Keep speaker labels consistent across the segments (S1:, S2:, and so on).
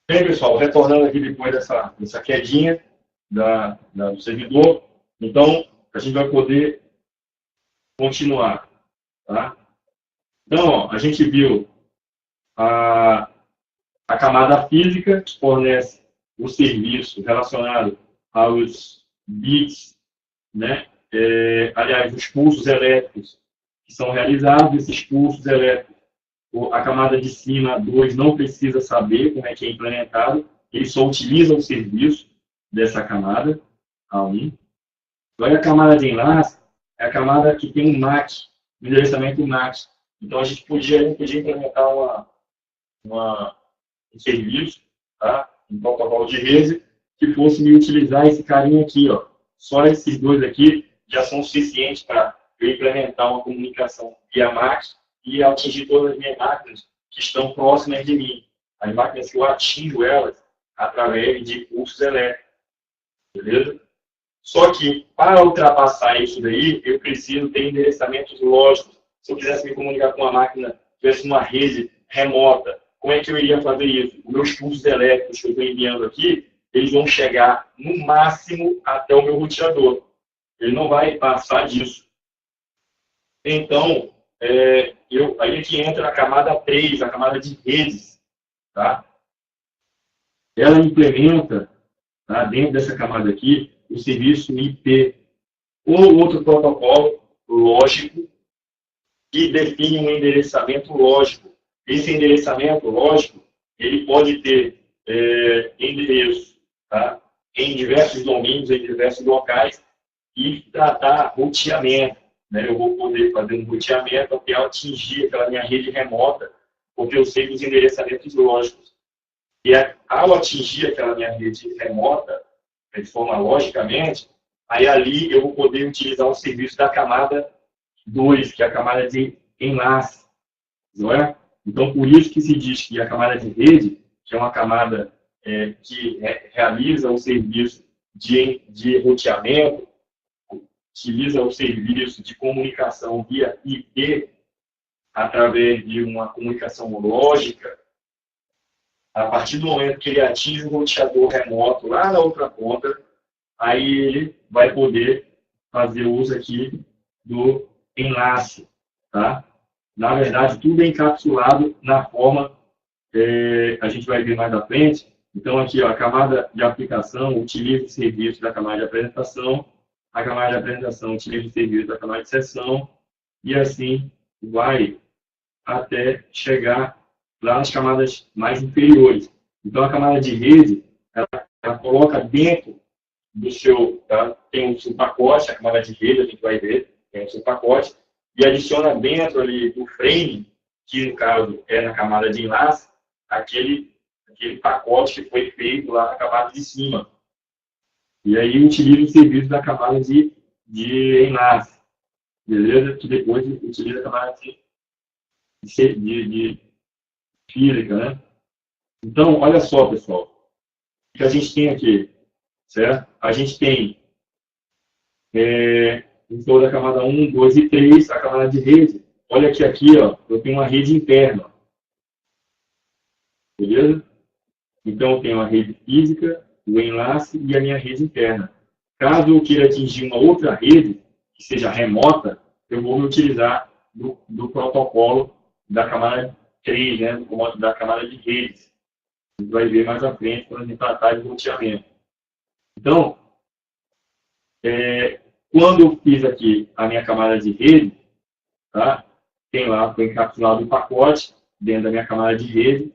S1: Bem, pessoal, retornando aqui depois dessa quedinha do servidor, então a gente vai poder continuar. Tá? Então, ó, a gente viu a, a camada física, que fornece o serviço relacionado aos bits, né? Aliás, os pulsos elétricos que são realizados, esses pulsos elétricos, a camada de cima 2 não precisa saber como é que é implementado, ele só utiliza o serviço dessa camada, A1. Agora a camada de enlace é a camada que tem um MAC, um endereçamento MAC. Então a gente podia implementar um serviço, tá? Um protocolo de rede que fosse me utilizar esse carinha aqui, ó. Só esses dois aqui já são suficientes para eu implementar uma comunicação via MAC e atingir todas as minhas máquinas que estão próximas de mim. As máquinas que eu atingo elas através de pulsos elétricos. Beleza? Só que, para ultrapassar isso daí, eu preciso ter endereçamentos lógicos. Se eu quisesse me comunicar com uma máquina, tivesse uma rede remota, como é que eu iria fazer isso? Os meus pulsos elétricos que eu estou enviando aqui, eles vão chegar no máximo até o meu roteador. Ele não vai passar disso. Então, aí aqui entra a camada 3, a camada de redes. Tá? Ela implementa, tá, dentro dessa camada aqui, o serviço IP ou outro protocolo lógico que define um endereçamento lógico. Esse endereçamento lógico, ele pode ter endereço, tá, em diversos domínios, em diversos locais, e tratar roteamento. Né? Eu vou poder fazer um roteamento até atingir aquela minha rede remota, porque eu sei dos endereçamentos lógicos. E ao atingir aquela minha rede remota, de forma logicamente, aí ali eu vou poder utilizar o serviço da camada 2, que é a camada de enlace. Não é? Então, por isso que se diz que a camada de rede, que é uma camada que realiza o serviço de roteamento, utiliza o serviço de comunicação via IP, através de uma comunicação lógica, a partir do momento que ele atinge o roteador remoto lá na outra ponta, aí ele vai poder fazer uso aqui do enlace. Tá? Na verdade, tudo é encapsulado na forma, a gente vai ver mais à frente. Então, aqui, ó, a camada de aplicação utiliza o serviço da camada de apresentação, a camada de apresentação utiliza o serviço da camada de sessão, e assim vai até chegar lá nas camadas mais inferiores. Então, a camada de rede, ela coloca dentro do seu, tá? Tem o seu pacote, a camada de rede, a gente vai ver, tem o seu pacote, e adiciona dentro ali do frame, que no caso é na camada de enlace, aquele pacote que foi feito lá na camada de cima. E aí utiliza o serviço da camada de enlace, beleza? Que depois utiliza a camada de física, né? Então, olha só, pessoal, o que a gente tem aqui, certo? A gente tem em toda a camada 1, 2 e 3, a camada de rede. Olha que aqui, ó, eu tenho uma rede interna, beleza? Então, eu tenho a rede física, o enlace e a minha rede interna. Caso eu queira atingir uma outra rede, que seja remota, eu vou me utilizar do protocolo da camada 3, né, da camada de redes. A gente vai ver mais à frente quando a gente tratar de roteamento. Então, quando eu fiz aqui a minha camada de rede, tá, tem lá, foi encapsulado um pacote dentro da minha camada de rede,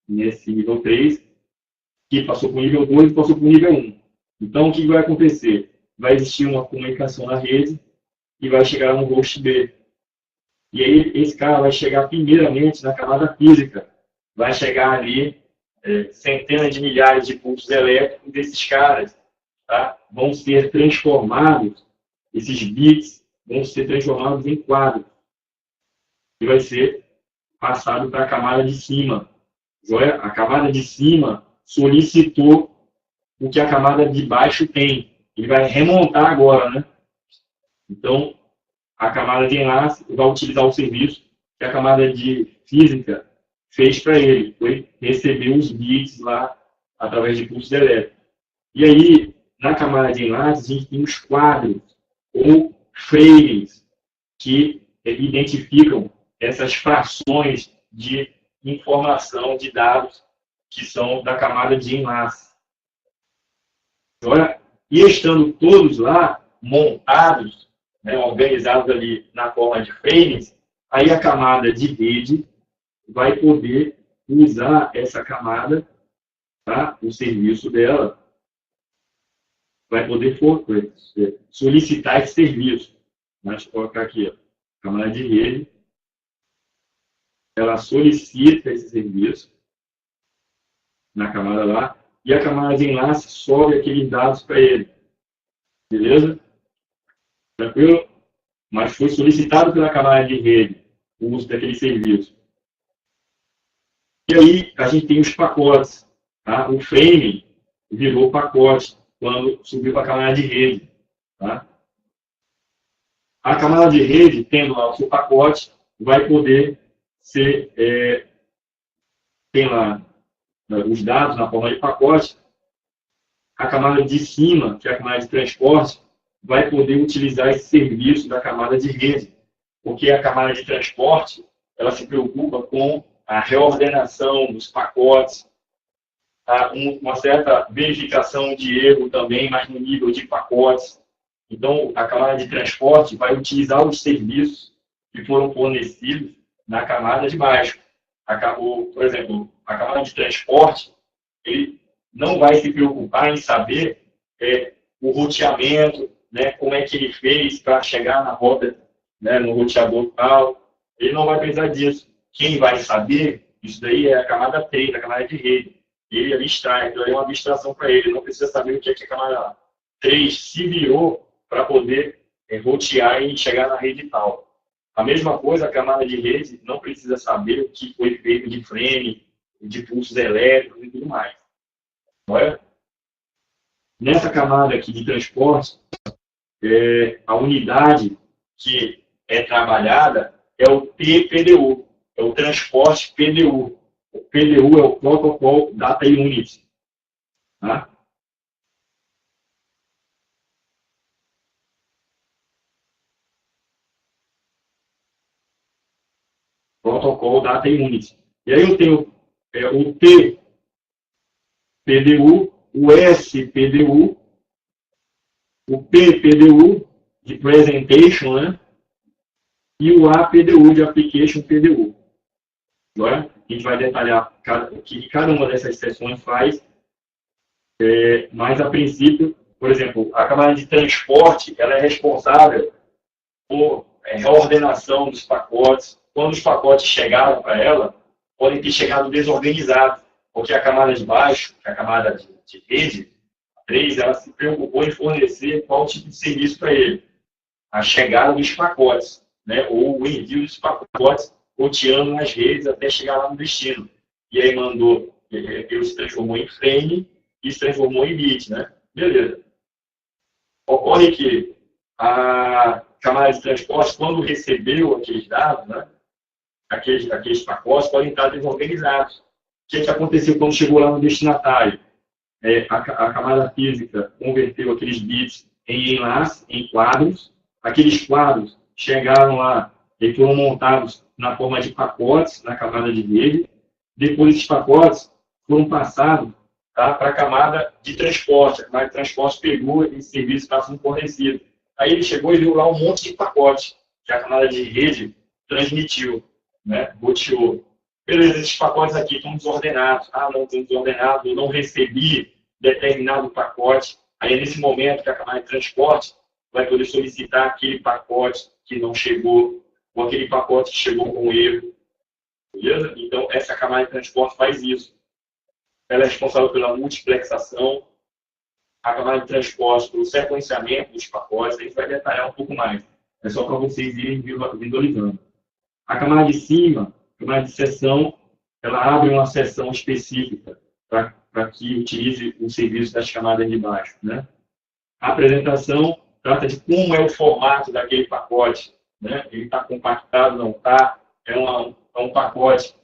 S1: nesse nível 3, que passou para o nível 2 e passou para o nível 1. Então, o que vai acontecer? Vai existir uma comunicação na rede e vai chegar no host B. E aí, esse cara vai chegar primeiramente na camada física. Vai chegar ali centenas de milhares de pulsos elétricos desses caras. Tá? Vão ser transformados, esses bits vão ser transformados em quadros. E vai ser passado para a camada de cima. A camada de cima solicitou o que a camada de baixo tem. Ele vai remontar agora, né? Então, a camada de enlace vai utilizar o serviço que a camada de física fez para ele, foi receber os bits lá através de pulsos elétricos. E aí, na camada de enlaces, a gente tem os quadros ou frames que identificam essas frações de informação de dados que são da camada de enlace. Agora, e estando todos lá montados, né, organizados ali na forma de frames, aí a camada de rede vai poder usar essa camada, tá? O serviço dela vai poder solicitar esse serviço. Deixa eu colocar aqui, ó, camada de rede, ela solicita esse serviço na camada lá, e a camada de enlace sobe aqueles dados para ele. Beleza? Tranquilo? Mas foi solicitado pela camada de rede o uso daquele serviço. E aí, a gente tem os pacotes. Tá? O frame virou pacote quando subiu para a camada de rede. Tá? A camada de rede, tendo lá o seu pacote, vai poder ser... tem lá os dados na forma de pacote. A camada de cima, que é a camada de transporte, vai poder utilizar esse serviço da camada de rede, porque a camada de transporte ela se preocupa com a reordenação dos pacotes, tá? Uma certa verificação de erro também, mas no nível de pacotes. Então, a camada de transporte vai utilizar os serviços que foram fornecidos na camada de baixo. Por exemplo, a camada de transporte, ele não vai se preocupar em saber o roteamento, né, como é que ele fez para chegar na rota, né, no roteador tal. Ele não vai precisar disso. Quem vai saber, isso daí é a camada 3, a camada de rede. Ele abstrai, então é uma abstração para ele. Ele não precisa saber o que é que a camada 3 se virou para poder rotear e chegar na rede tal. A mesma coisa, a camada de rede não precisa saber o que foi feito de frame, de pulsos elétricos e tudo mais. Não é? Nessa camada aqui de transporte, a unidade que é trabalhada é o TPDU, é o transporte PDU. O PDU é o Protocol Data Unit. Tá? Protocol Data Unit. E aí eu tenho o TPDU, o SPDU, o PPDU de Presentation, né? E o APDU de Application PDU. Agora, a gente vai detalhar o que cada uma dessas seções faz, mas a princípio, por exemplo, a camada de transporte ela é responsável por reordenação dos pacotes. Quando os pacotes chegaram para ela, podem ter chegado desorganizados, porque a camada de baixo, a camada de rede, a 3, ela se preocupou em fornecer qual tipo de serviço para ele. A chegada dos pacotes, né, ou o envio dos pacotes, roteando nas redes até chegar lá no destino. E aí ele se transformou em frame e se transformou em bit, né? Beleza. Ocorre que a camada de transporte, quando recebeu aqueles dados, né, aqueles pacotes podem estar desorganizados. O que aconteceu quando chegou lá no destinatário? A camada física converteu aqueles bits em enlace, em quadros. Aqueles quadros chegaram lá e foram montados na forma de pacotes na camada de rede. Depois, esses pacotes foram passados, tá, para a camada de transporte. A camada de transporte pegou esse serviço que estava sendo fornecido. Aí ele chegou e viu lá um monte de pacotes que a camada de rede transmitiu, né, roteou. Beleza, esses pacotes aqui estão desordenados. Ah, não estão desordenados, eu não recebi determinado pacote. Aí é nesse momento que a camada de transporte vai poder solicitar aquele pacote que não chegou, ou aquele pacote que chegou com erro. Beleza? Então, essa camada de transporte faz isso. Ela é responsável pela multiplexação, a camada de transporte pelo sequenciamento dos pacotes. A gente vai detalhar um pouco mais. É só para vocês irem visualizando. A camada de cima, a camada de seção, ela abre uma seção específica para que utilize o serviço das camadas de baixo, né? A apresentação trata de como é o formato daquele pacote, né? Ele está compactado, não está? É um pacote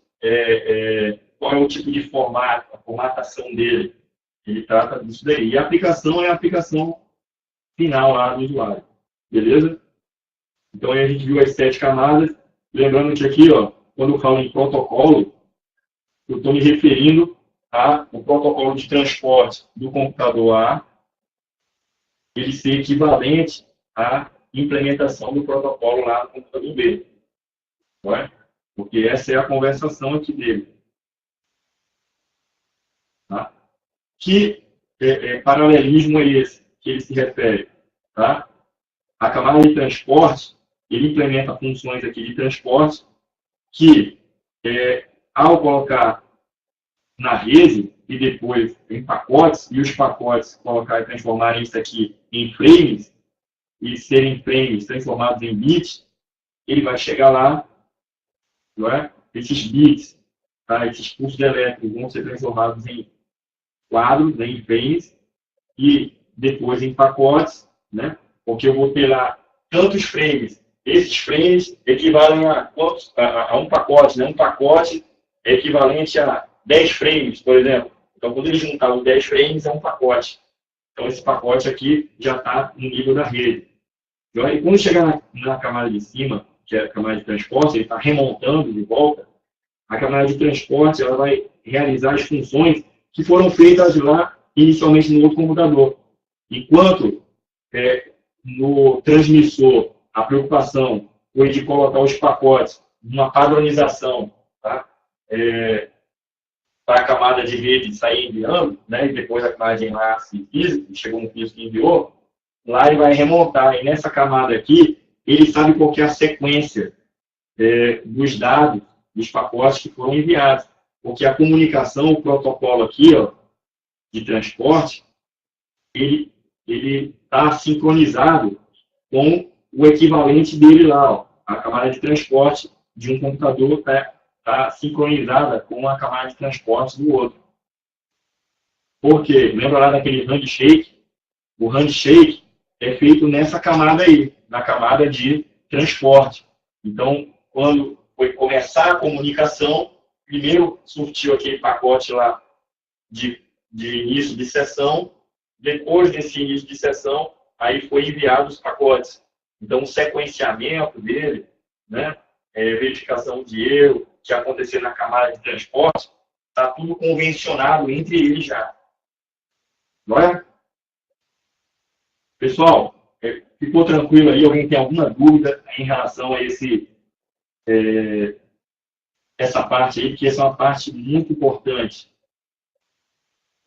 S1: qual é o tipo de formato, a formatação dele. Ele trata disso daí. E a aplicação é a aplicação final lá do usuário. Beleza? Então, aí a gente viu as 7 camadas. Lembrando que aqui, ó, quando eu falo em protocolo, eu estou me referindo ao protocolo de transporte do computador A, ele ser equivalente à implementação do protocolo lá no computador B. Não é? Porque essa é a conversação aqui dele. Tá? Que paralelismo é esse que ele se refere? Tá? A camada de transporte, ele implementa funções aqui de transporte que, ao colocar na rede e depois em pacotes, e os pacotes colocar e transformarem isso aqui em frames, e serem frames transformados em bits, ele vai chegar lá, não é? Esses bits, tá? Esses pulsos elétricos vão ser transformados em quadros, né, em frames, e depois em pacotes, né? Porque eu vou ter lá tantos frames. Esses frames equivalem a um pacote, né? Um pacote é equivalente a 10 frames, por exemplo. Então, quando ele juntar os 10 frames, é um pacote. Então, esse pacote aqui já está no nível da rede. E quando chegar na camada de cima, que é a camada de transporte, ele está remontando de volta, a camada de transporte ela vai realizar as funções que foram feitas lá inicialmente no outro computador. Enquanto no transmissor a preocupação foi de colocar os pacotes numa padronização, tá? Para a camada de rede sair enviando, né? E depois a camada de enlace físico, chegou no físico e enviou, lá ele vai remontar. E nessa camada aqui, ele sabe qual que é a sequência dos dados, dos pacotes que foram enviados. Porque a comunicação, o protocolo aqui, ó, de transporte, ele está sincronizado com o equivalente dele lá. Ó. A camada de transporte de um computador está sincronizada com a camada de transporte do outro. Por quê? Lembra lá daquele handshake? O handshake é feito nessa camada aí, na camada de transporte. Então, quando foi começar a comunicação, primeiro surtiu aquele pacote lá de início de sessão, depois desse início de sessão, aí foi enviado os pacotes. Então, o sequenciamento dele, né, verificação de erro, que acontecer na camada de transporte, está tudo convencionado entre eles já. Não é? Pessoal, ficou tranquilo aí? Alguém tem alguma dúvida em relação a essa parte aí? Porque essa é uma parte muito importante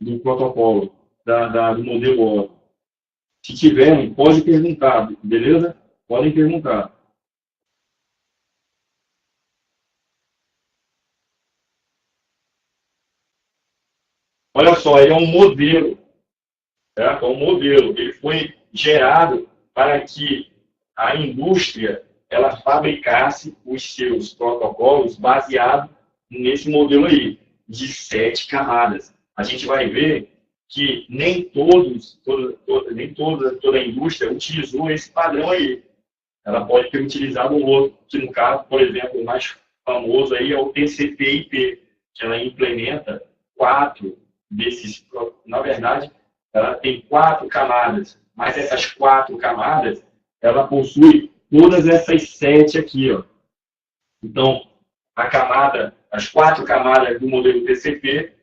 S1: do protocolo, do modelo ORO. Se tiverem, pode perguntar, beleza? Podem perguntar. Olha só, ele é um modelo. Certo? É um modelo. Ele foi gerado para que a indústria ela fabricasse os seus protocolos baseado nesse modelo aí, de 7 camadas. A gente vai ver que nem toda a indústria utilizou esse padrão aí. Ela pode ter utilizado um outro, que no caso, por exemplo, o mais famoso aí é o TCP/IP, que ela implementa 4 desses, na verdade, ela tem 4 camadas, mas essas 4 camadas, ela possui todas essas 7 aqui, ó. Então, as 4 camadas do modelo TCP,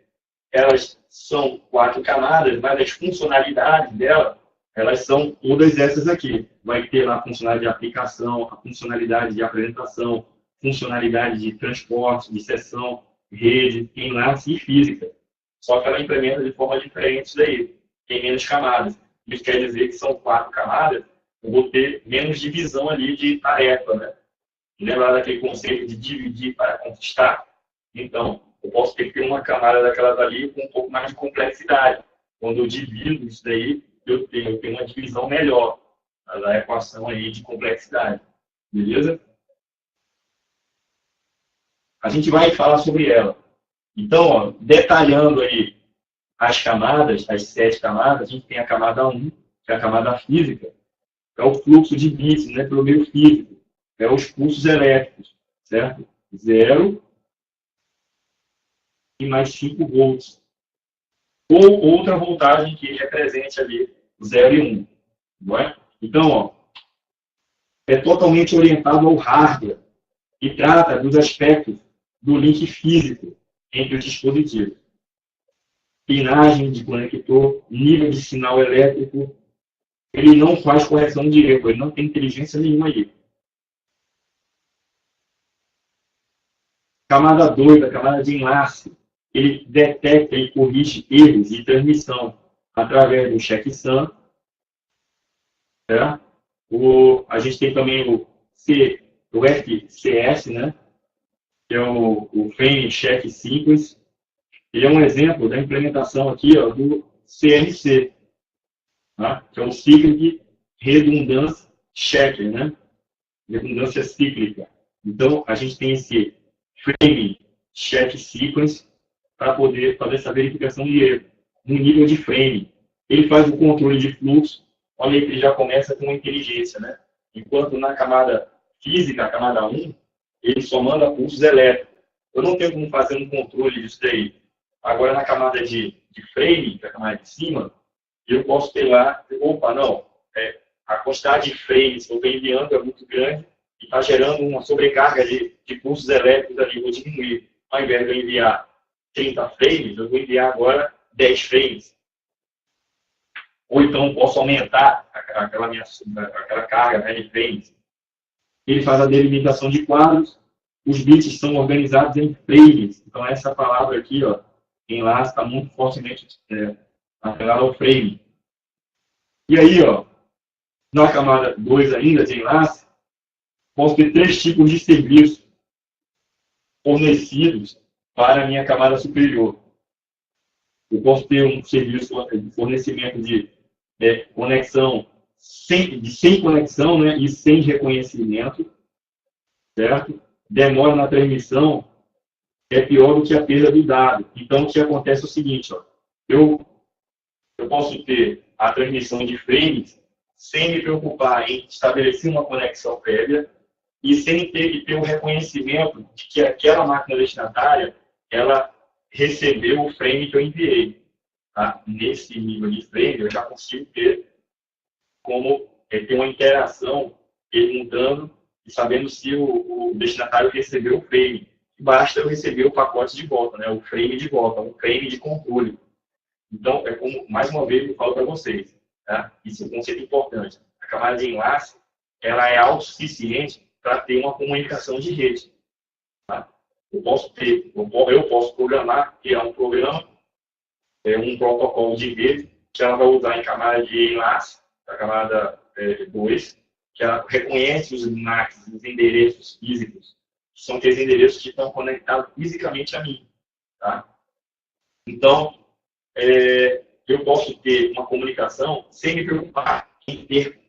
S1: elas são 4 camadas, mas as funcionalidades dela, elas são todas essas aqui. Vai ter lá a funcionalidade de aplicação, a funcionalidade de apresentação, funcionalidade de transporte, de sessão, rede, enlace e física. Só que ela implementa de forma diferente isso daí. Tem menos camadas. Isso quer dizer que são 4 camadas, eu vou ter menos divisão ali de tarefa, né? Lembra daquele conceito de dividir para conquistar? Então, eu posso ter que ter uma camada daquelas ali com um pouco mais de complexidade. Quando eu divido isso daí, eu tenho uma divisão melhor da equação aí de complexidade. Beleza? A gente vai falar sobre ela. Então, ó, detalhando aí as camadas, as 7 camadas, a gente tem a camada 1, que é a camada física, é o fluxo de bits, né, pelo meio físico, é os pulsos elétricos, certo? 0, e mais 5 volts. Ou outra voltagem que represente ali 0 e 1. Não é? Então, ó, é totalmente orientado ao hardware e trata dos aspectos do link físico entre os dispositivos. Pinagem de conector, nível de sinal elétrico. Ele não faz correção de erro, ele não tem inteligência nenhuma aí. Camada 2, a camada de enlace, ele detecta e corrige erros de transmissão através do checksum. Tá? A gente tem também o FCS, né? Que é o Frame Check Sequence. Ele é um exemplo da implementação aqui, ó, do CRC, tá? Que é o Cyclic Redundance Checker, né? Redundância cíclica. Então, a gente tem esse Frame Check Sequence para poder fazer essa verificação de erro no nível de frame. Ele faz o controle de fluxo. Olha aí que ele já começa com inteligência, né? Enquanto na camada física, a camada 1, ele só manda pulsos elétricos. Eu não tenho como fazer um controle disso daí. Agora, na camada de frame, que é a camada de cima, eu posso ter lá, opa, não, a quantidade de frames que eu estou enviando é muito grande e está gerando uma sobrecarga de pulsos elétricos ali, vou diminuir. Ao invés de eu enviar 30 frames, eu vou enviar agora 10 frames. Ou então posso aumentar aquela carga, né, de frames. Ele faz a delimitação de quadros, os bits são organizados em frames. Então, essa palavra aqui, ó, enlace, está muito fortemente atrelada ao frame. E aí, ó, na camada 2 ainda, de enlace, posso ter 3 tipos de serviços fornecidos para a minha camada superior. Eu posso ter um serviço de fornecimento de conexão sem conexão, né, e sem reconhecimento, certo? Demora na transmissão é pior do que a perda do dado. Então, o que acontece é o seguinte, ó, eu posso ter a transmissão de frames sem me preocupar em estabelecer uma conexão prévia e sem ter que ter o reconhecimento de que aquela máquina destinatária ela recebeu o frame que eu enviei. Tá? Nesse nível de frame, eu já consigo ter como ter uma interação perguntando e sabendo se o destinatário recebeu o frame. Basta eu receber o pacote de volta, né? O frame de volta, um frame de controle. Então, é como, mais uma vez, eu falo para vocês, tá? Isso é um conceito importante. A camada de enlace, ela é autossuficiente para ter uma comunicação de rede. Tá? Eu posso programar, criar um programa, um protocolo de rede, que ela vai usar em camada de enlace, a camada 2, que ela reconhece os NACs, os endereços físicos, que são aqueles endereços que estão conectados fisicamente a mim. Tá? Então, eu posso ter uma comunicação sem me preocupar em ter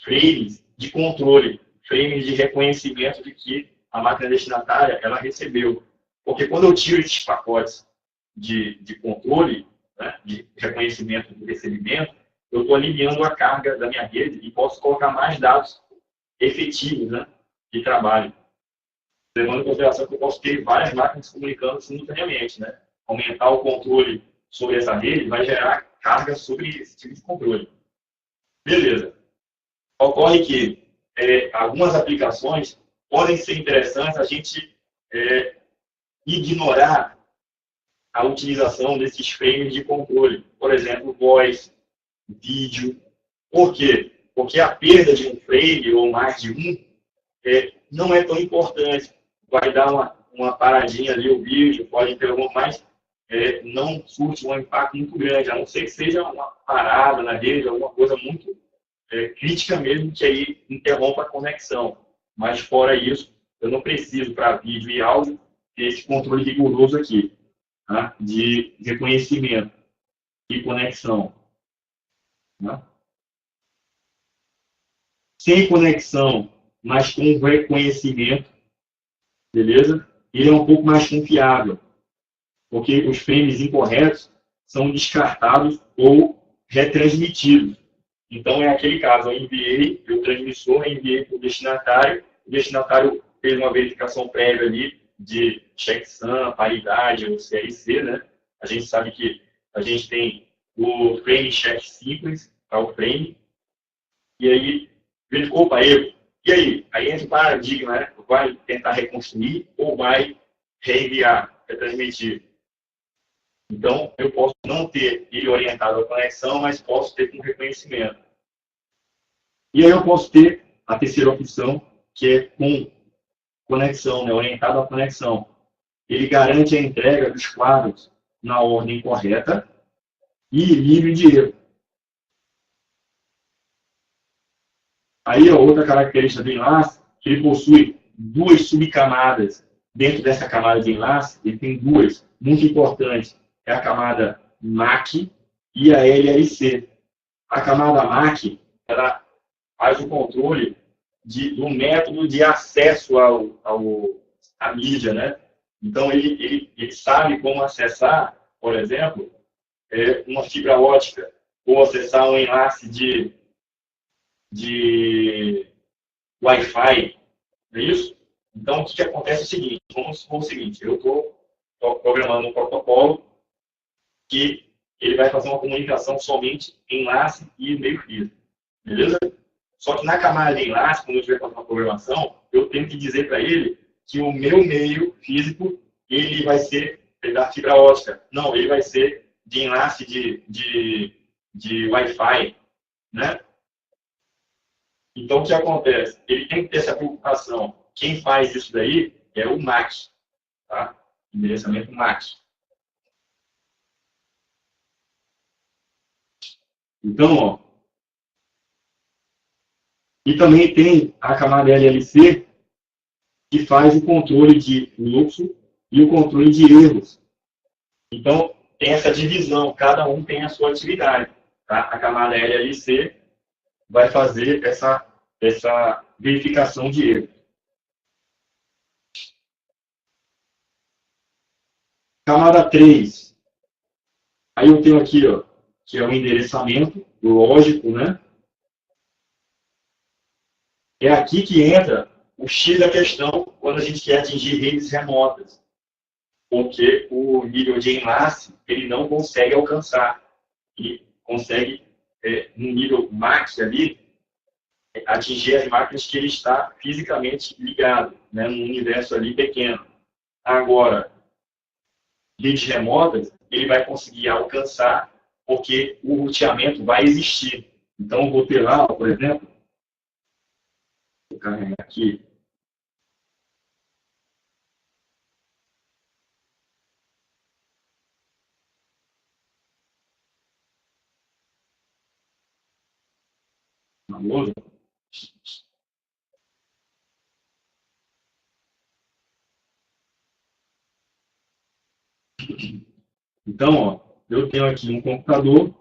S1: frames de controle, frames de reconhecimento de que a máquina destinatária ela recebeu. Porque quando eu tiro esses pacotes de controle, né, de reconhecimento do recebimento, eu estou aliviando a carga da minha rede e posso colocar mais dados efetivos, né, de trabalho. Levando em consideração que eu posso ter várias máquinas se comunicando simultaneamente. Né? Aumentar o controle sobre essa rede vai gerar carga sobre esse tipo de controle. Beleza. Ocorre que algumas aplicações podem ser interessantes a gente ignorar a utilização desses frames de controle. Por exemplo, voz, vídeo. Por quê? Porque a perda de um frame ou mais de um não é tão importante. Vai dar uma paradinha ali o vídeo, pode ter alguma mais, não surte um impacto muito grande, a não ser que seja uma parada na rede, alguma coisa muito crítica mesmo, que aí interrompa a conexão. Mas fora isso, eu não preciso para vídeo e áudio ter esse controle rigoroso aqui, tá? De reconhecimento e conexão. Tá? Sem conexão, mas com reconhecimento, beleza? Ele é um pouco mais confiável, porque os frames incorretos são descartados ou retransmitidos. Então, é aquele caso, eu transmissor, enviei para o destinatário fez uma verificação prévia ali, de checksum, paridade ou CRC, né? A gente sabe que a gente tem o frame check sequence, tá? O frame, e aí verificou para ele. E aí? Aí entra o paradigma, né? Vai tentar reconstruir ou vai reenviar, retransmitir. Então, eu posso não ter ele orientado à conexão, mas posso ter com reconhecimento. E aí eu posso ter a terceira opção, que é com conexão, né? Orientado à conexão. Ele garante a entrega dos quadros na ordem correta e livre de erro. Aí, a outra característica do enlace, que ele possui duas subcamadas. Dentro dessa camada de enlace, ele tem duas muito importantes. É a camada MAC e a LLC. A camada MAC, ela faz o controle do método de acesso à mídia, né? Então, ele sabe como acessar, por exemplo, uma fibra ótica, ou acessar um enlace de Wi-Fi, não é isso? Então, o que acontece é o seguinte, vamos supor o seguinte, eu estou programando um protocolo que ele vai fazer uma comunicação somente em enlace e meio físico, beleza? Só que na camada de enlace, quando eu estiver fazendo uma programação, eu tenho que dizer para ele que o meu meio físico, ele vai ser da fibra ótica. Não, ele vai ser de enlace de Wi-Fi, né? Então, o que acontece? Ele tem que ter essa preocupação. Quem faz isso daí é o MAC, tá? Endereçamento MAC. Então, ó, e também tem a camada LLC, que faz o controle de fluxo e o controle de erros. Então, tem essa divisão, cada um tem a sua atividade. Tá? A camada LLC vai fazer essa verificação de erros. Camada 3. Aí eu tenho aqui, ó, que é o endereçamento lógico, né? É aqui que entra o X da questão quando a gente quer atingir redes remotas, porque o nível de enlace ele não consegue alcançar. Ele consegue, no nível max ali, atingir as máquinas que ele está fisicamente ligado, né, num universo ali pequeno. Agora, redes remotas, ele vai conseguir alcançar porque o roteamento vai existir. Então, eu vou ter lá, por exemplo, vou carregar aqui, famoso. Então, ó, eu tenho aqui um computador.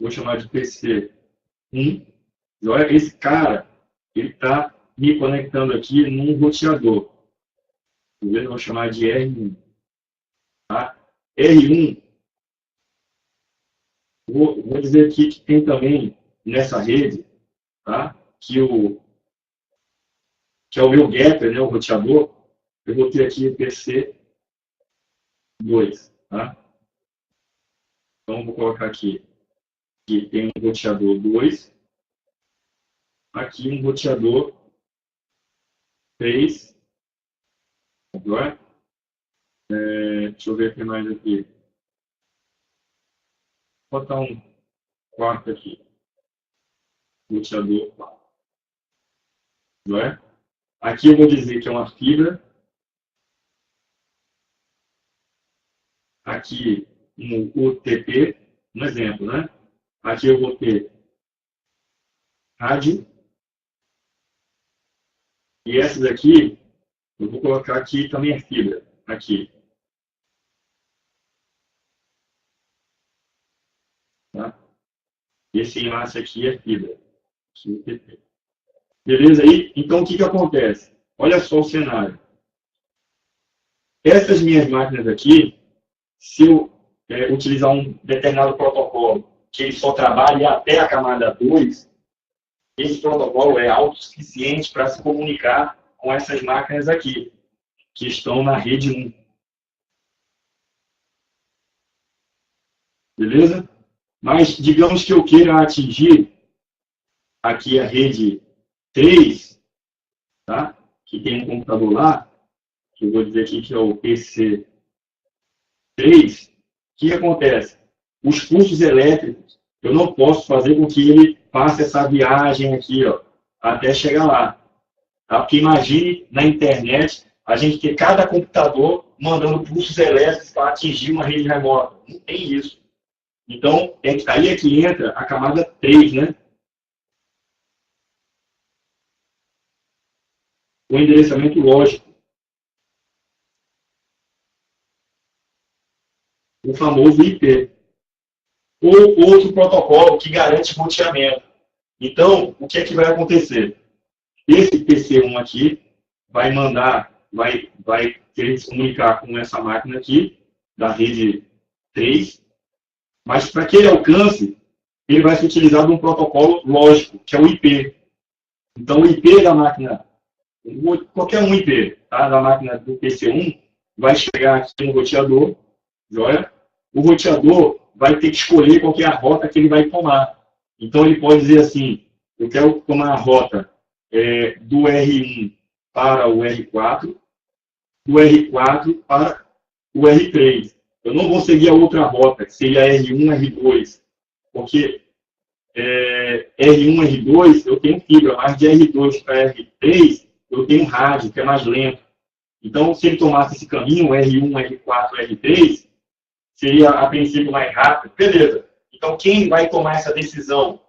S1: Vou chamar de PC1. E olha, esse cara, ele está me conectando aqui num roteador. Eu vou chamar de R1. Tá? R1, vou dizer aqui que tem também nessa rede, tá? Que é o meu getter, né, o roteador. Eu vou ter aqui o PC2. Tá? Então, vou colocar aqui que tem um roteador 2. Aqui um roteador 3. Agora, deixa eu ver o que mais aqui. Vou botar um quarto aqui. Roteador 4. Agora, aqui eu vou dizer que é uma fibra. Aqui um UTP, um exemplo, né? Aqui eu vou ter rádio. E essa daqui, eu vou colocar aqui também a fibra. Aqui. Tá? Esse enlace aqui é fibra. UTP. Beleza aí? Então, o que acontece? Olha só o cenário. Essas minhas máquinas aqui, se eu utilizar um determinado protocolo que ele só trabalhe até a camada 2, esse protocolo é autossuficiente para se comunicar com essas máquinas aqui, que estão na rede 1. Beleza? Mas, digamos que eu queira atingir aqui a rede 3, tá? Que tem um computador lá, que eu vou dizer aqui que é o PC3. O que acontece? Os pulsos elétricos, eu não posso fazer com que ele faça essa viagem aqui, ó, até chegar lá. Tá? Porque imagine na internet a gente ter cada computador mandando pulsos elétricos para atingir uma rede remota. Não tem isso. Então, aí é que entra a camada 3, né? O endereçamento lógico. O famoso IP. Ou outro protocolo que garante roteamento. Então, o que é que vai acontecer? Esse PC1 aqui vai mandar, vai querer se comunicar com essa máquina aqui, da rede 3, mas para que ele alcance, ele vai se utilizar de um protocolo lógico, que é o IP. Então, o IP da máquina, qualquer um IP, tá, da máquina do PC1, vai chegar aqui no roteador, joia? O roteador vai ter que escolher qual que é a rota que ele vai tomar. Então, ele pode dizer assim, eu quero tomar a rota do R1 para o R4, do R4 para o R3. Eu não vou seguir a outra rota, que seria R1, R2, porque R1, R2 eu tenho fibra, mas de R2 para R3 eu tenho rádio, que é mais lento. Então, se ele tomasse esse caminho, R1, R4, R3, seria a princípio mais rápido. Beleza. Então, quem vai tomar essa decisão?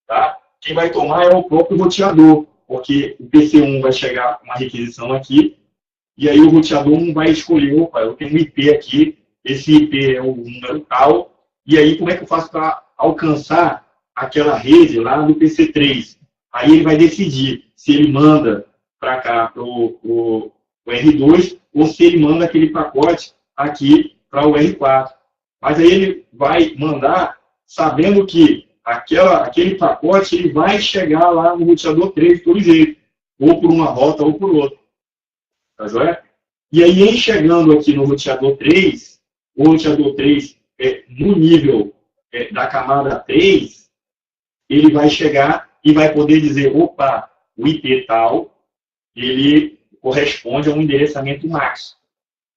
S1: Tá? Quem vai tomar é o próprio roteador, porque o PC1 vai chegar com uma requisição aqui, e aí o roteador 1 vai escolher, opa, eu tenho um IP aqui, esse IP é o número tal, e aí como é que eu faço para alcançar aquela rede lá no PC3? Aí ele vai decidir se ele manda para cá, para o R2, ou se ele manda aquele pacote aqui para o R4. Mas aí ele vai mandar sabendo que aquele pacote ele vai chegar lá no roteador 3 de todo jeito, ou por uma rota ou por outra. Tá joia? E aí, em chegando aqui no roteador 3, o roteador 3, no nível da camada 3, ele vai chegar e vai poder dizer, opa, o IP tal, ele corresponde a um endereçamento max.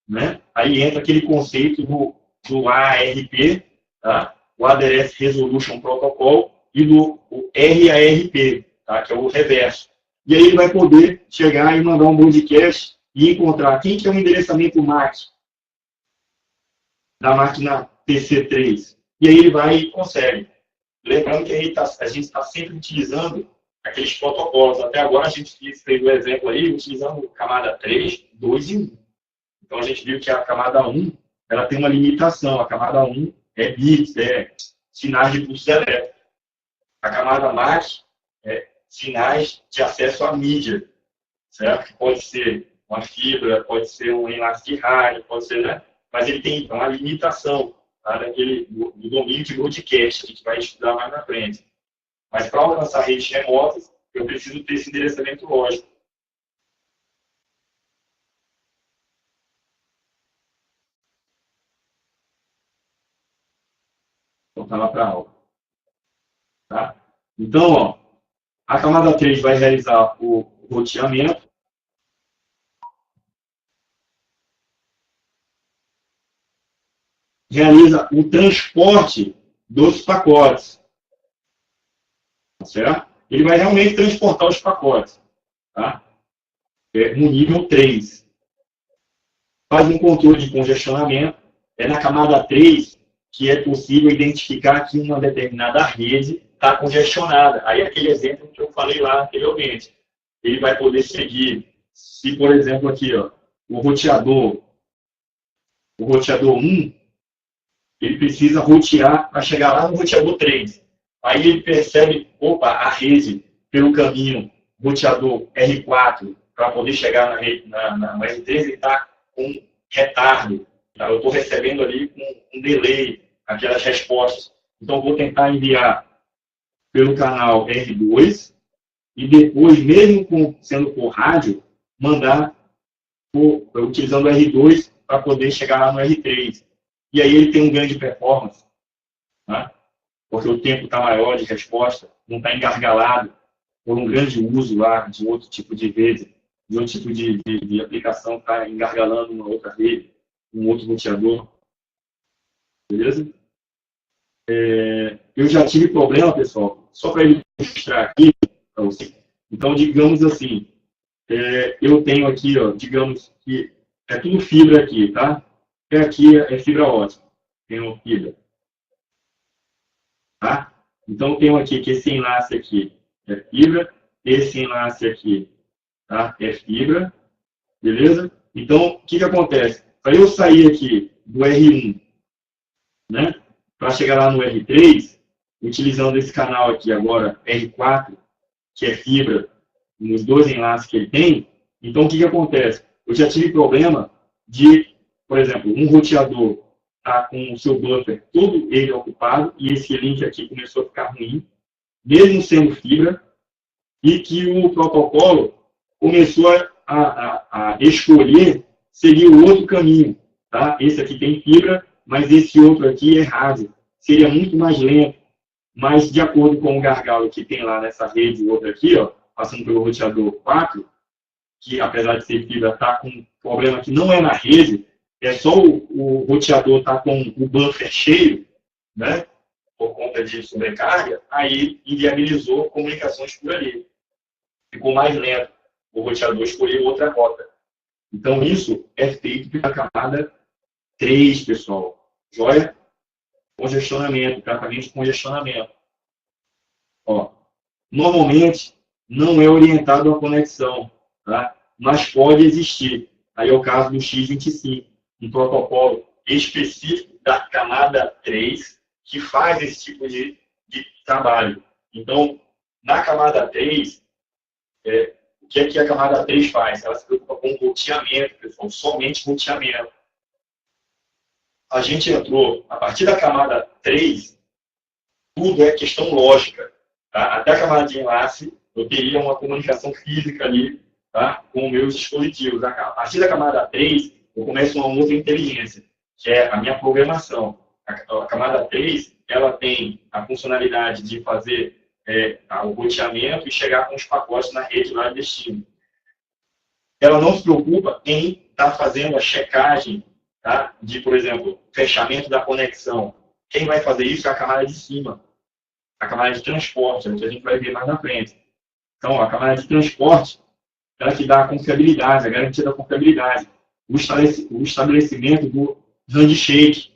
S1: Né? Aí entra aquele conceito do ARP, tá? O Address Resolution Protocol, e do RARP, tá? Que é o reverso. E aí ele vai poder chegar e mandar um broadcast e encontrar quem que é o endereçamento MAC da máquina PC3. E aí ele vai e consegue. Lembrando que a gente está sempre utilizando aqueles protocolos. Até agora a gente fez o exemplo aí, utilizando camada 3, 2 e 1. Então a gente viu que a camada 1 ela tem uma limitação. A camada 1 é bits, sinais de pulsos elétricos. A camada MAC é sinais de acesso à mídia, certo? Que pode ser uma fibra, pode ser um enlace de rádio, pode ser, né? Mas ele tem uma limitação, tá? Do domínio de broadcast, a gente vai estudar mais na frente. Mas para alcançar redes remotas, eu preciso ter esse endereçamento lógico. Então, tá lá para a aula. Tá? Então, ó, a camada 3 vai realizar o roteamento. Realiza o transporte dos pacotes. Certo? Ele vai realmente transportar os pacotes. Tá? No nível 3. Faz um controle de congestionamento. É na camada 3 que é possível identificar que uma determinada rede está congestionada. Aí aquele exemplo que eu falei lá anteriormente. Ele vai poder seguir, se por exemplo aqui, ó, o roteador 1, ele precisa rotear para chegar lá no roteador 3. Aí ele percebe, opa, a rede, pelo caminho roteador R4 para poder chegar na R3, ele está com retardo. Tá? Eu estou recebendo ali com um delay aquelas respostas. Então, vou tentar enviar pelo canal R2 e depois, mesmo sendo por rádio, mandar utilizando o R2 para poder chegar lá no R3. E aí ele tem um ganho de performance, né? Porque o tempo está maior de resposta, não está engargalado por um grande uso lá de outro tipo de rede, de outro tipo de aplicação que está engargalando uma outra rede, um outro roteador. Beleza? Eu já tive problema, pessoal, só para ilustrar aqui para você. Então, digamos assim, eu tenho aqui, ó, digamos que é tudo fibra aqui, tá? Aqui é fibra ótica, tenho fibra. Tá? Então, tenho aqui que esse enlace aqui é fibra, esse enlace aqui, tá? É fibra, beleza? Então, o que acontece? Para eu sair aqui do R1, né, para chegar lá no R3, utilizando esse canal aqui agora, R4, que é fibra, nos dois enlaces que ele tem, então o que acontece? Eu já tive problema de, por exemplo, um roteador tá com o seu buffer todo ele ocupado e esse link aqui começou a ficar ruim, mesmo sendo fibra, e que o protocolo começou a escolher seguir o outro caminho. Tá? Esse aqui tem fibra, mas esse outro aqui é rádio. Seria muito mais lento, mas de acordo com o gargalo que tem lá nessa rede, outra aqui, ó, passando pelo roteador 4, que apesar de ser fibra, está com um problema que não é na rede, é só o roteador está com o buffer cheio, né, por conta de sobrecarga, aí inviabilizou comunicações por ali. Ficou mais lento. O roteador escolheu outra rota. Então, isso é feito pela camada 3, pessoal. Joia? Congestionamento, tratamento de congestionamento. Ó, normalmente, não é orientado a conexão, tá? Mas pode existir. Aí é o caso do X25, um protocolo específico da camada 3 que faz esse tipo de trabalho. Então, na camada 3, o que é que a camada 3 faz? Ela se preocupa com roteamento, pessoal, somente roteamento. A gente entrou, a partir da camada 3, tudo é questão lógica. Tá? Até a camada de enlace, eu teria uma comunicação física ali, tá? Com meus dispositivos. A partir da camada 3, eu começo uma outra inteligência, que é a minha programação. A camada 3, ela tem a funcionalidade de fazer o roteamento e chegar com os pacotes na rede lá de destino. Ela não se preocupa em estar fazendo a checagem, tá? De, por exemplo, fechamento da conexão. Quem vai fazer isso é a camada de cima, a camada de transporte, que a gente vai ver mais na frente. Então, a camada de transporte, ela que dá a confiabilidade, a garantia da confiabilidade, o estabelecimento do handshake,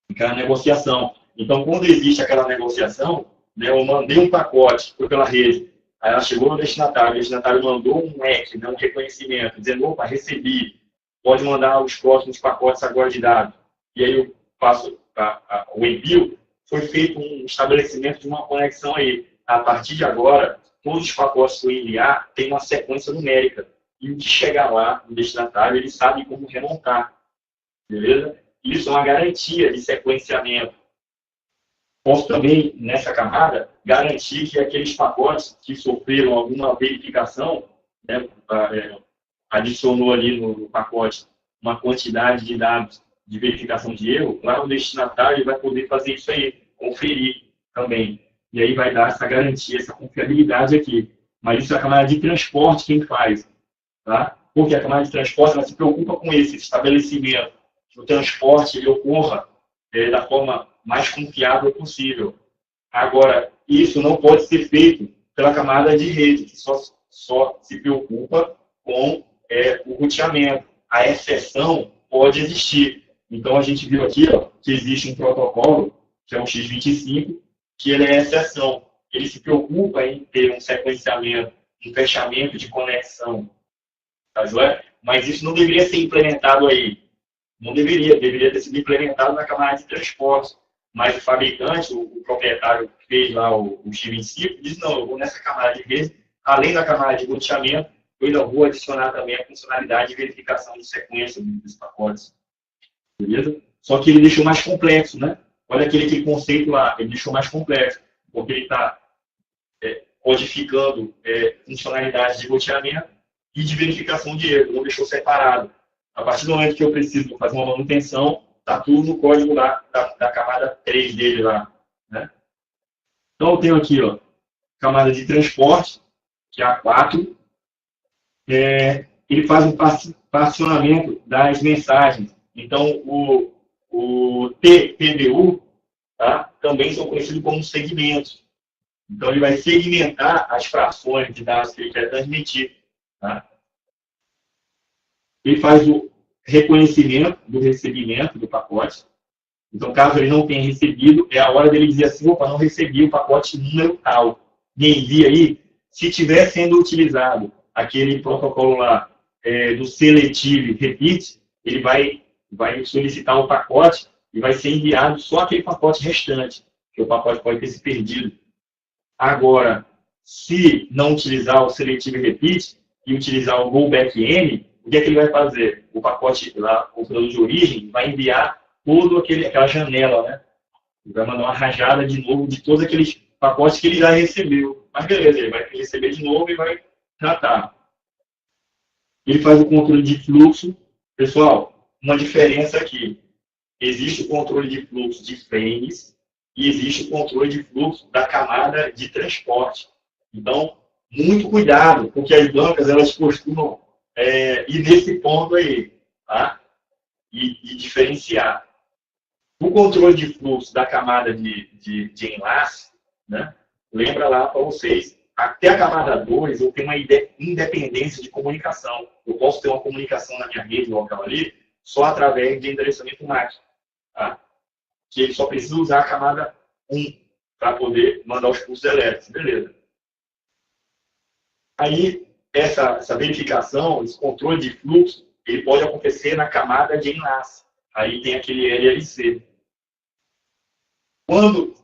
S1: aquela negociação. Então, quando existe aquela negociação, né, eu mandei um pacote, foi pela rede, aí ela chegou no destinatário, o destinatário mandou um EC, né, um reconhecimento, dizendo, opa, recebi, pode mandar os próximos pacotes agora de dados. E aí eu faço o envio, foi feito um estabelecimento de uma conexão aí. A partir de agora, todos os pacotes que eu enviar têm uma sequência numérica. E o que chegar lá no destinatário, ele sabe como remontar. Beleza? Isso é uma garantia de sequenciamento. Posso também, nessa camada, garantir que aqueles pacotes que sofreram alguma verificação, né, adicionou ali no pacote uma quantidade de dados de verificação de erro, lá o destinatário vai poder fazer isso aí, conferir também. E aí vai dar essa garantia, essa confiabilidade aqui. Mas isso é a camada de transporte quem faz. Tá? Porque a camada de transporte ela se preocupa com esse estabelecimento, que o transporte ele ocorra da forma mais confiável possível. Agora, isso não pode ser feito pela camada de rede, que só se preocupa com o roteamento. A exceção pode existir. Então, a gente viu aqui ó, que existe um protocolo, que é o X25, que ele é exceção. Ele se preocupa em ter um sequenciamento, um fechamento de conexão. Tá, Joé? Mas isso não deveria ser implementado aí. Não deveria ter sido implementado na camada de transporte. Mas o fabricante, o proprietário que fez lá o X25, diz, não, eu vou nessa camada de rede além da camada de roteamento, eu ainda vou adicionar também a funcionalidade de verificação de sequência dos pacotes. Beleza? Só que ele deixou mais complexo, né? Olha aquele conceito lá, ele deixou mais complexo, porque ele está codificando funcionalidades de roteamento e de verificação de erro, não deixou separado. A partir do momento que eu preciso fazer uma manutenção, está tudo no código lá da camada 3 dele lá. Né? Então eu tenho aqui, ó, camada de transporte, que é a 4. Ele faz um particionamento das mensagens. Então, o TPBU, tá, também são conhecidos como segmentos. Então, ele vai segmentar as frações de dados que ele quer transmitir. Tá? Ele faz o reconhecimento do recebimento do pacote. Então, caso ele não tenha recebido, é a hora dele dizer assim, opa, não recebi o pacote número tal. Me envia aí. Se estiver sendo utilizado aquele protocolo lá do Selective Repeat, ele vai solicitar o pacote e vai ser enviado só aquele pacote restante, que o pacote pode ter se perdido. Agora, se não utilizar o Selective Repeat e utilizar o Go-Back-N, o que é que ele vai fazer? O pacote lá, o computador de origem, vai enviar toda aquela janela, né? Ele vai mandar uma rajada de novo de todos aqueles pacotes que ele já recebeu. Mas beleza, ele vai receber de novo e vai tratar. Ele faz o controle de fluxo. Pessoal, uma diferença aqui. Existe o controle de fluxo de frames e existe o controle de fluxo da camada de transporte. Então, muito cuidado, porque as bancas elas costumam ir nesse ponto aí, tá? E diferenciar. O controle de fluxo da camada de enlace, né? Lembra lá para vocês, até a camada 2 eu tenho uma independência de comunicação. Eu posso ter uma comunicação na minha rede local ali só através de endereçamento MAC. Tá? Que ele só precisa usar a camada 1 para poder mandar os pulsos elétricos. Beleza. Aí, essa verificação, esse controle de fluxo, ele pode acontecer na camada de enlace. Aí tem aquele LLC. Quando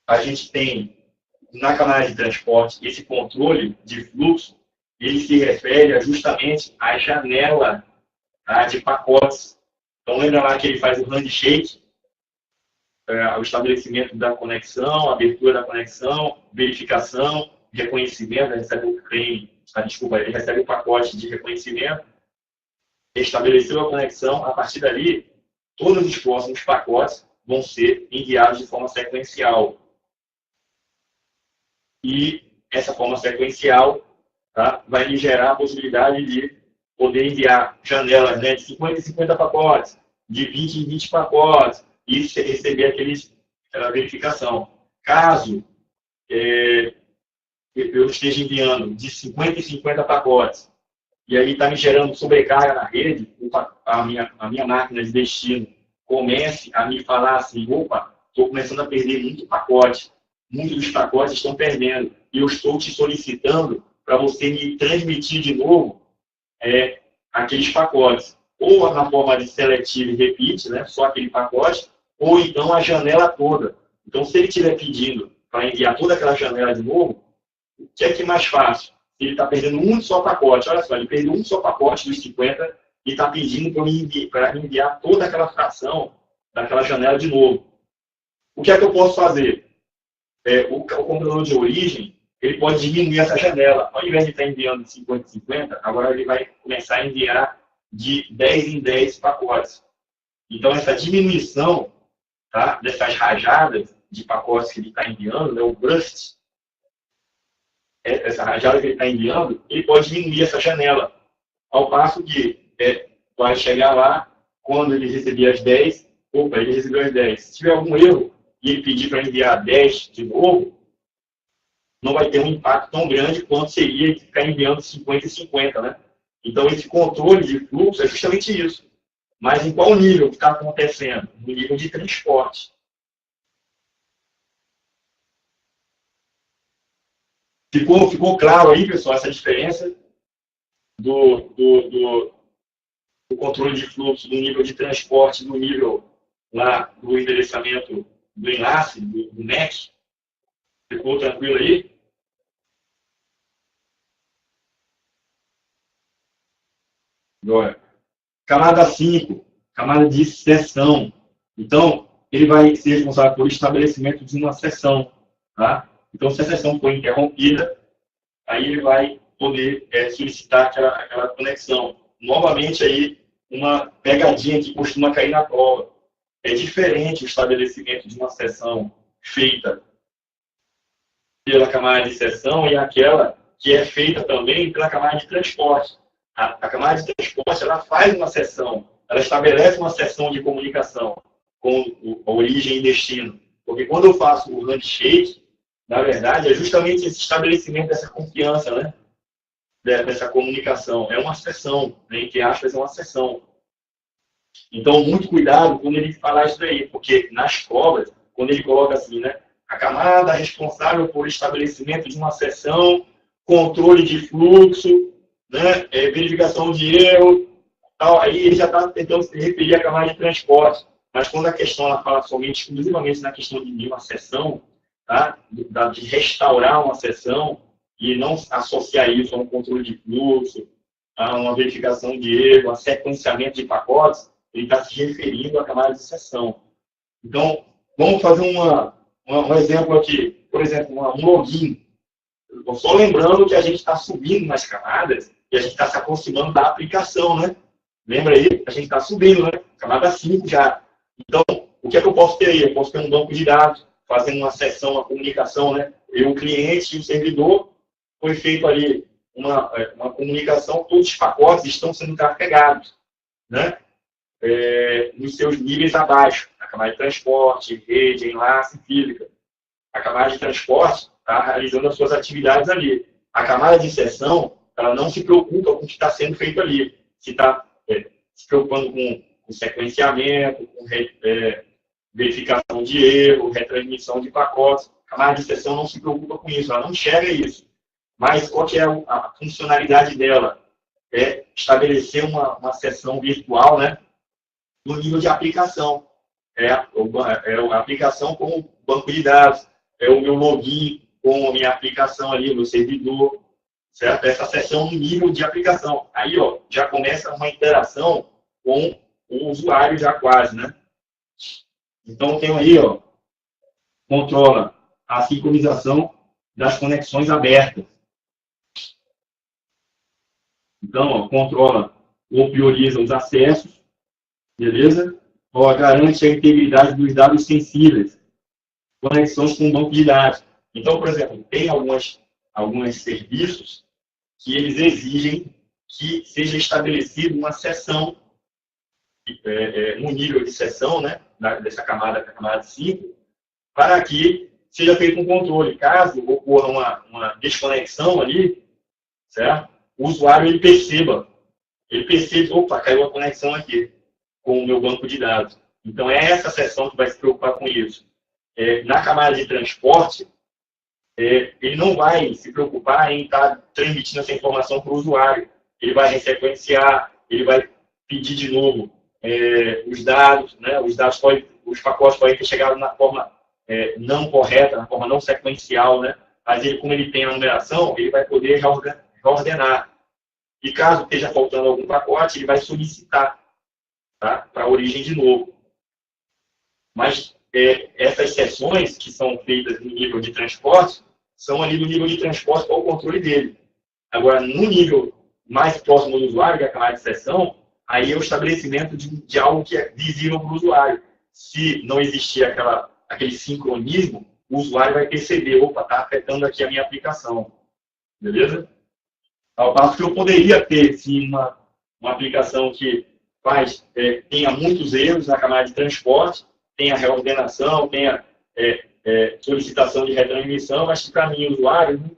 S1: a gente tem na camada de transporte esse controle de fluxo, ele se refere justamente à janela, tá, de pacotes. Então, lembra lá que ele faz o handshake, o estabelecimento da conexão, abertura da conexão, verificação, reconhecimento, ele recebe o pacote de reconhecimento, estabeleceu a conexão, a partir dali, todos os próximos pacotes vão ser enviados de forma sequencial. E essa forma sequencial, tá, vai lhe gerar a possibilidade de poder enviar janelas, né, de 50 em 50 pacotes, de 20 em 20 pacotes, e receber aquela verificação. Caso eu esteja enviando de 50 em 50 pacotes, e aí está me gerando sobrecarga na rede, a minha máquina de destino comece a me falar assim, opa, estou começando a perder muito pacote, muitos dos pacotes estão perdendo, e eu estou te solicitando para você me transmitir de novo aqueles pacotes, ou na forma de selective repeat, né, só aquele pacote, ou então a janela toda. Então, se ele estiver pedindo para enviar toda aquela janela de novo, o que é mais fácil? Ele está perdendo um só pacote. Olha só, ele perdeu um só pacote dos 50 e está pedindo para enviar toda aquela fração daquela janela de novo. O que é que eu posso fazer? O computador de origem, ele pode diminuir essa janela. Ao invés de estar enviando de 50 em 50, agora ele vai começar a enviar de 10 em 10 pacotes. Então, essa diminuição, tá, dessas rajadas de pacotes que ele está enviando, né, o burst, essa rajada que ele está enviando, ele pode diminuir essa janela. Ao passo que vai chegar lá, quando ele receber as 10, opa, ele recebeu as 10. Se tiver algum erro e ele pedir para enviar 10 de novo, não vai ter um impacto tão grande quanto seria ficar enviando 50 e 50, né? Então, esse controle de fluxo é justamente isso. Mas em qual nível que está acontecendo? No nível de transporte. Ficou claro aí, pessoal, essa diferença do controle de fluxo do nível de transporte do nível lá do endereçamento do enlace, do MAC? Ficou tranquilo aí? Agora, camada 5, camada de seção. Então, ele vai ser responsável pelo estabelecimento de uma seção. Tá? Então, se a seção for interrompida, aí ele vai poder solicitar aquela conexão. Novamente, aí, uma pegadinha que costuma cair na prova. É diferente o estabelecimento de uma seção feita pela camada de seção e aquela que é feita também pela camada de transporte. A camada de transporte ela faz uma seção, ela estabelece uma seção de comunicação com a origem e destino. Porque quando eu faço o handshake, na verdade, é justamente esse estabelecimento dessa confiança, né? Dessa comunicação. É uma seção, né? Entre aspas, é uma seção. Então, muito cuidado quando ele falar isso daí, porque nas provas, quando ele coloca assim, né? A camada responsável por estabelecimento de uma seção, controle de fluxo, né? Verificação de erro, tal, aí ele já está tentando se referir à camada de transporte. Mas quando a questão ela fala somente, exclusivamente na questão de uma seção, tá? De restaurar uma seção, e não associar isso a um controle de fluxo, a uma verificação de erro, a sequenciamento de pacotes, ele está se referindo à camada de seção. Então, vamos fazer um exemplo aqui. Por exemplo, um login. Só lembrando que a gente está subindo nas camadas e a gente está se aproximando da aplicação, né? Lembra aí? A gente está subindo, né? Camada 5 já. Então, o que é que eu posso ter aí? Eu posso ter um banco de dados, fazendo uma sessão, uma comunicação, né? Eu, o cliente e o servidor, foi feito ali uma comunicação, todos os pacotes estão sendo carregados, né? Nos seus níveis abaixo, a camada de transporte, rede, enlace, física. A camada de transporte está realizando as suas atividades ali. A camada de seção, ela não se preocupa com o que está sendo feito ali. Se está se preocupando com sequenciamento, com verificação de erro, retransmissão de pacotes. A camada de seção não se preocupa com isso, ela não enxerga isso. Mas qual que é a funcionalidade dela? É estabelecer uma seção virtual, né, no nível de aplicação. A aplicação como banco de dados, é o meu login com a minha aplicação ali, o meu servidor, certo? Essa seção no nível de aplicação. Aí, ó, já começa uma interação com o usuário já quase, né? Então, tem aí, ó, controla a sincronização das conexões abertas. Então, ó, controla ou prioriza os acessos, beleza? Ó, garante a integridade dos dados sensíveis, conexões com o banco de dados. Então, por exemplo, tem alguns serviços que eles exigem que seja estabelecida uma seção, um nível de seção, né, dessa camada, a camada 5, para que seja feito um controle. Caso ocorra uma desconexão ali, certo? O usuário ele perceba, opa, caiu a conexão aqui com o meu banco de dados. Então, é essa seção que vai se preocupar com isso. Na camada de transporte, ele não vai se preocupar em estar transmitindo essa informação para o usuário. Ele vai resequenciar, ele vai pedir de novo os dados, né? Os pacotes podem ter chegado na forma não correta, na forma não sequencial, né? Mas ele, como ele tem a numeração, ele vai poder reordenar. E caso esteja faltando algum pacote, ele vai solicitar, tá? Para a origem de novo. Mas essas seções que são feitas no nível de transporte são ali do nível de transporte para o controle dele. Agora, no nível mais próximo do usuário, que é a camada de seção, aí é o estabelecimento de algo que é visível para o usuário. Se não existir aquele sincronismo, o usuário vai perceber, opa, está afetando aqui a minha aplicação. Beleza? Ao passo que eu poderia ter, sim, uma aplicação que tenha muitos erros na camada de transporte, tenha reordenação, tenha solicitação de retransmissão, mas que para mim, usuário, não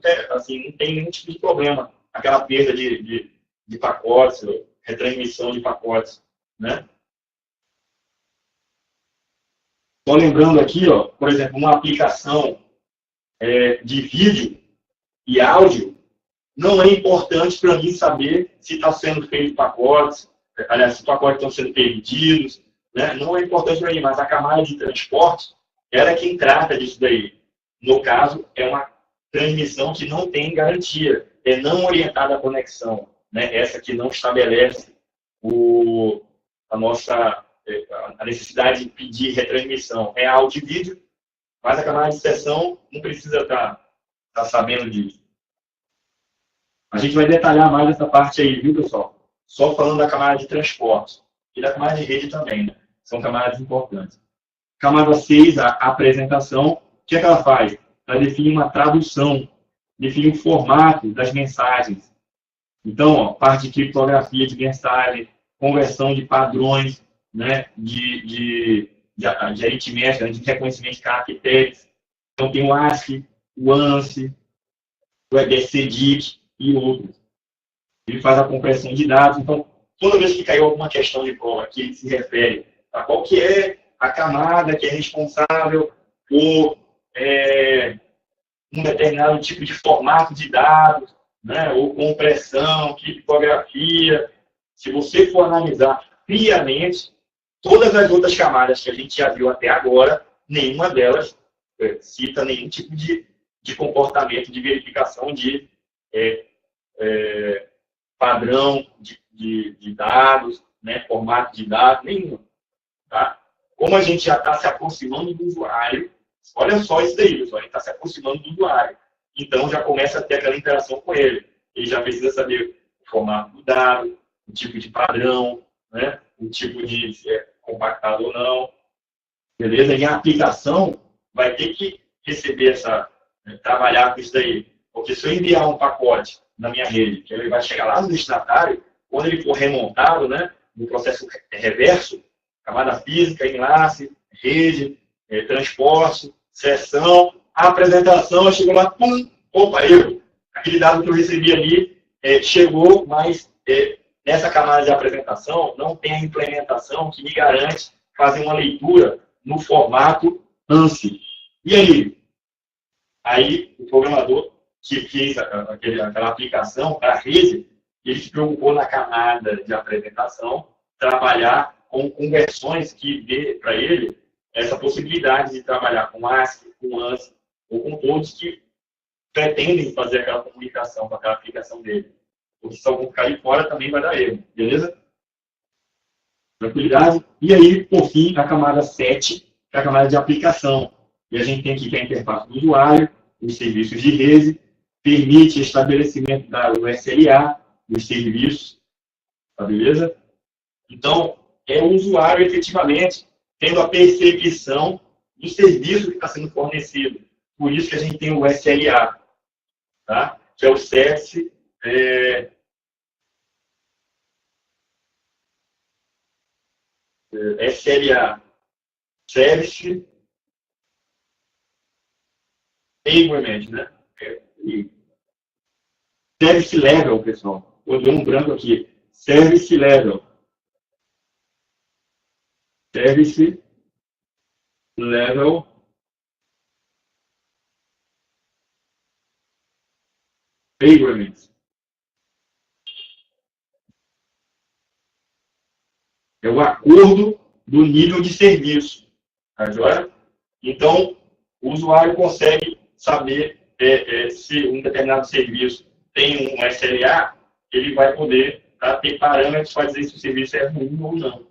S1: tem nenhum tipo de problema. Aquela perda de pacotes, retransmissão de pacotes, né? Só lembrando aqui, ó, por exemplo, uma aplicação de vídeo e áudio, não é importante para mim saber se está sendo feito pacotes, aliás, se os pacotes estão sendo perdidos, né? Não é importante para mim, mas a camada de transporte, ela é quem trata disso daí. no caso, é uma transmissão que não tem garantia, é não orientada à conexão, né? Essa que não estabelece a nossa a necessidade de pedir retransmissão. É áudio e vídeo, mas a camada de sessão não precisa estar sabendo disso. A gente vai detalhar mais essa parte aí, viu, pessoal? Só falando da camada de transporte e da camada de rede também, né? São camadas importantes. Camada 6, a apresentação. O que é que ela faz? Ela define uma tradução, define o formato das mensagens. Então, ó, parte de criptografia de mensagem, conversão de padrões, né, de aritmética, de reconhecimento de caracteres. Então, tem o ASCII, o ANSI, o EBCDIC e outros. Ele faz a compressão de dados. Então, toda vez que caiu alguma questão de prova que ele se refere a qual que é a camada que é responsável por um determinado tipo de formato de dados, né, ou compressão, criptografia, se você for analisar friamente, todas as outras camadas que a gente já viu até agora, nenhuma delas cita nenhum tipo de comportamento de verificação de padrão de dados, né, formato de dados, nenhum. Tá? Como a gente já está se aproximando do usuário, olha só isso daí, pessoal, a gente está se aproximando do usuário. Então, já começa a ter aquela interação com ele. Ele já precisa saber o formato do dado, o tipo de padrão, né, o tipo de se é compactado ou não. Beleza? E a aplicação vai ter que receber trabalhar com isso daí. Porque se eu enviar um pacote na minha rede, que ele vai chegar lá no destinatário, quando ele for remontado, né, no processo reverso, camada física, enlace, rede, transporte, sessão, apresentação, chegou lá, pum, opa, aquele dado que eu recebi ali chegou, mas nessa camada de apresentação não tem a implementação que me garante fazer uma leitura no formato ANSI. E aí? Aí o programador que fez aquela aplicação para a rede, ele se preocupou na camada de apresentação trabalhar com conversões que dê para ele essa possibilidade de trabalhar com ASCII, com ANSI, ou com todos que pretendem fazer aquela comunicação com aquela aplicação dele. Porque se algum cair fora, também vai dar erro. Beleza? Tranquilidade. E aí, por fim, a camada 7, que é a camada de aplicação. E a gente tem aqui a interface do usuário, os serviços de rede, permite estabelecimento da USLA, dos serviços. Tá beleza? Então, é o usuário efetivamente tendo a percepção do serviço que está sendo fornecido. Por isso que a gente tem o SLA, tá? Que é o Service SLA, Service Agreement, né? Service Level, pessoal. Eu dei um branco aqui. Service Level. Service Level Agreement. É o acordo do nível de serviço. Tá joia? Então, o usuário consegue saber se um determinado serviço tem um SLA, ele vai poder ter parâmetros para dizer se o serviço é ruim ou não.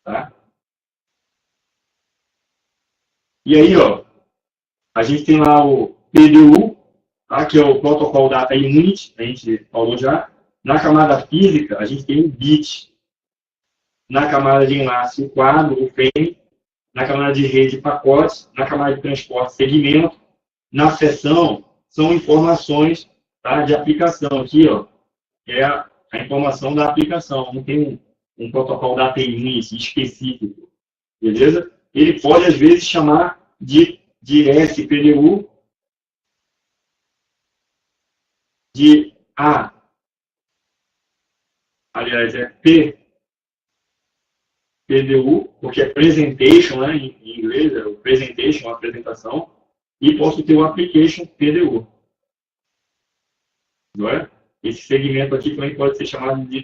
S1: Tá? E aí, ó, a gente tem lá o PDU, tá? Que é o Protocol Data Unit, a gente falou já. Na camada física, a gente tem o bit. Na camada de enlace, o quadro, o frame. Na camada de rede, pacotes. Na camada de transporte, segmento. Na seção, são informações, tá, de aplicação. Aqui, ó, é a informação da aplicação. Não tem um protocolo Data Unit específico. Beleza? Ele pode, às vezes, chamar de SPDU de A. Aliás, é PDU, porque é presentation, né, em inglês, é o presentation, a apresentação, e posso ter o application PDU. Não é? Esse segmento aqui também pode ser chamado de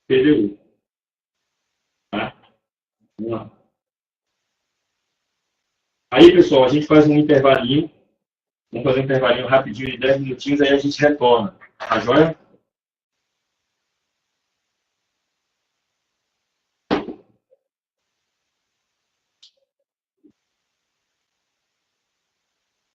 S1: PDU. Tá? Vamos lá. Aí, pessoal, a gente faz um intervalinho. Vamos fazer um intervalinho rapidinho de 10 minutinhos, aí a gente retorna. Tá joia?